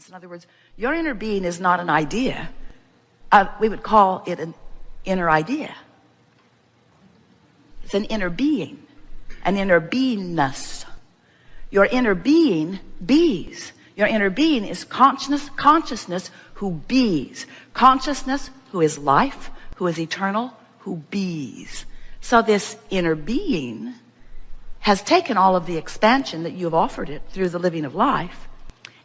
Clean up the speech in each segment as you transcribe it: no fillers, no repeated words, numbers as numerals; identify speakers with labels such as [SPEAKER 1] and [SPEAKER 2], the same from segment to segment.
[SPEAKER 1] In other words, your inner being is not an idea. We would call it an inner idea. It's an inner being, an inner beingness. Your inner being bees. Your inner being is consciousness who bees. Consciousness who is life, who is eternal, who bees. So this inner being has taken all of the expansion that you've offered it through the living of life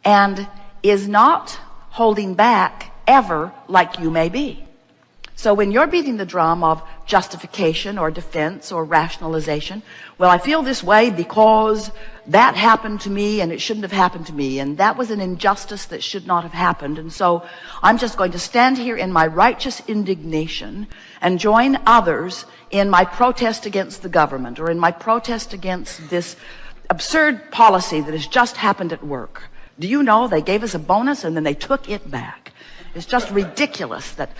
[SPEAKER 1] and is not holding back ever like you may be. So when you're beating the drum of justification or defense or rationalization, well, I feel this way because that happened to me and it shouldn't have happened to me, and that was an injustice that should not have happened, and so I'm just going to stand here in my righteous indignation and join others in my protest against the government or in my protest against this absurd policy that has just happened at work. Do you know they gave us a bonus and then they took it back? It's just ridiculous that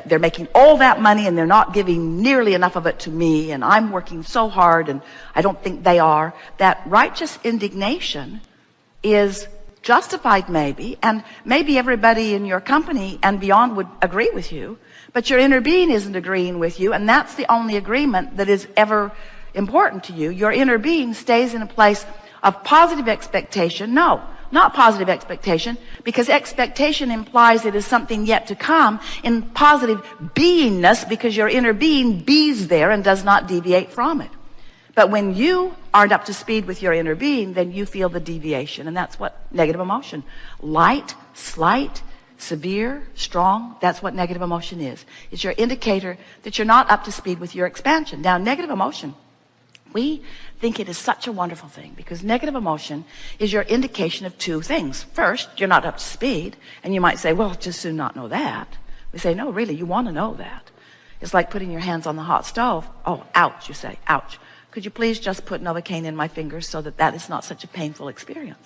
[SPEAKER 1] they're making all that money and they're not giving nearly enough of it to me, and I'm working so hard and I don't think they are. That righteous indignation is justified maybe, and maybe everybody in your company and beyond would agree with you, but your inner being isn't agreeing with you, and that's the only agreement that is ever important to you. Your inner being stays in a place of positive expectation. No, not positive expectation, because expectation implies it is something yet to come. In positive beingness, because your inner being bees there and does not deviate from it. But when you aren't up to speed with your inner being, then you feel the deviation, and that's what negative emotion. Light, slight, severe, strong, that's what negative emotion is. It's your indicator that you're not up to speed with your expansion. Now, negative emotion, we think it is such a wonderful thing because negative emotion is your indication of two things. First, you're not up to speed, and you might say, well, just soon not know that. We say, no, really, you want to know that. It's like putting your hands on the hot stove. Oh, ouch, you say, ouch. Could you please just put Novocaine in my fingers so that is not such a painful experience?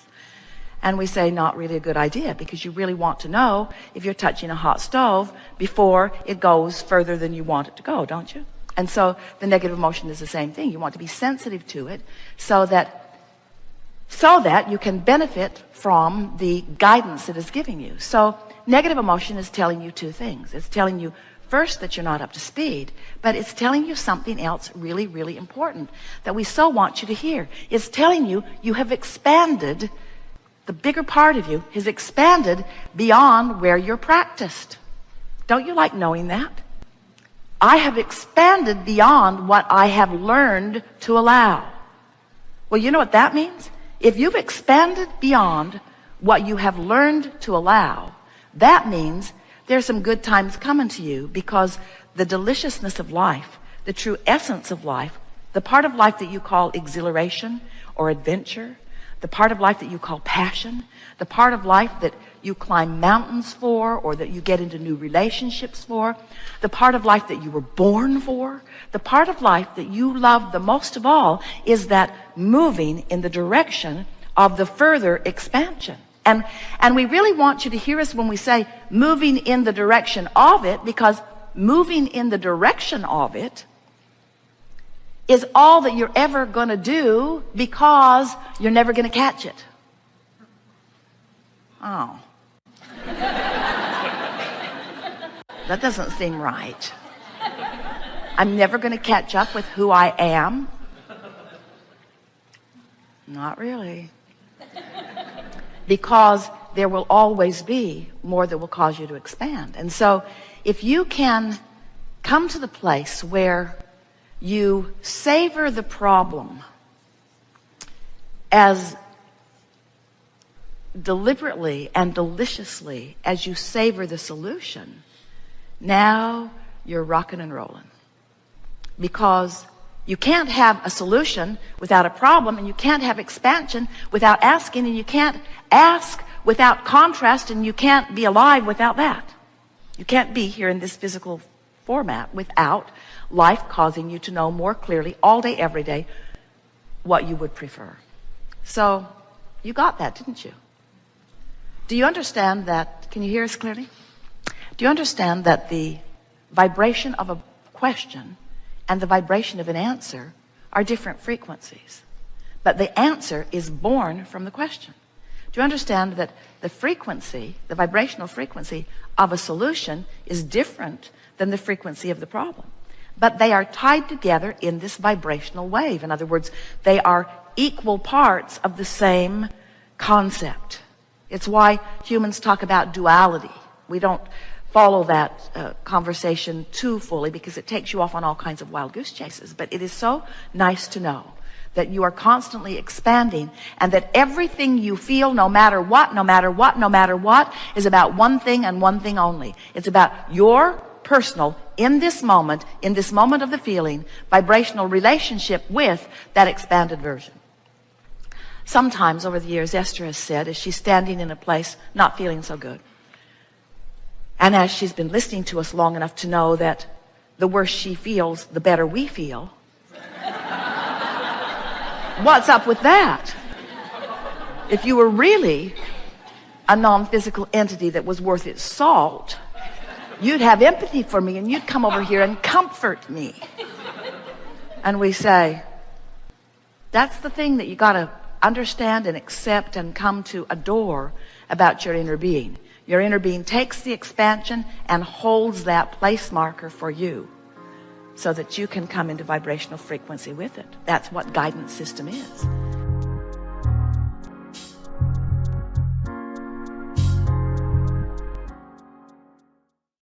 [SPEAKER 1] And we say, not really a good idea, because you really want to know if you're touching a hot stove before it goes further than you want it to go, don't you? And so the negative emotion is the same thing. You want to be sensitive to it so that you can benefit from the guidance it is giving you. So negative emotion is telling you two things. It's telling you first that you're not up to speed, but it's telling you something else really, really important that we so want you to hear. It's telling you you have expanded, the bigger part of you has expanded beyond where you're practiced. Don't you like knowing that? I have expanded beyond what I have learned to allow. Well, you know what that means? If you've expanded beyond what you have learned to allow, that means there's some good times coming to you, because the deliciousness of life, the true essence of life, the part of life that you call exhilaration or adventure, the part of life that you call passion, the part of life that you climb mountains for, or that you get into new relationships for, the part of life that you were born for, the part of life that you love the most of all is that moving in the direction of the further expansion. And we really want you to hear us when we say moving in the direction of it, because moving in the direction of it is all that you're ever going to do, because you're never going to catch it. Oh. That doesn't seem right. I'm never going to catch up with who I am. Not really. Because there will always be more that will cause you to expand. And so if you can come to the place where you savor the problem as deliberately and deliciously as you savor the solution, now you're rocking and rolling. Because you can't have a solution without a problem, and you can't have expansion without asking, and you can't ask without contrast, and you can't be alive without that. You can't be here in this physical format without life causing you to know more clearly all day, every day, what you would prefer. So you got that, didn't you? Do you understand that? Can you hear us clearly? Do you understand that the vibration of a question and the vibration of an answer are different frequencies? But the answer is born from the question. Do you understand that the frequency, the vibrational frequency of a solution is different than the frequency of the problem? But they are tied together in this vibrational wave. In other words, they are equal parts of the same concept. It's why humans talk about duality. We don't follow that conversation too fully because it takes you off on all kinds of wild goose chases. But it is so nice to know that you are constantly expanding and that everything you feel, no matter what, is about one thing and one thing only. It's about your personal, in this moment of the feeling, vibrational relationship with that expanded version. Sometimes over the years, Esther has said, as she's standing in a place not feeling so good, and as she's been listening to us long enough to know that the worse she feels, the better we feel. What's up with that? If you were really a non-physical entity that was worth its salt, you'd have empathy for me and you'd come over here and comfort me. And we say, that's the thing that you got to understand and accept and come to adore about your inner being. Your inner being takes the expansion and holds that place marker for you so that you can come into vibrational frequency with it. That's what guidance system is.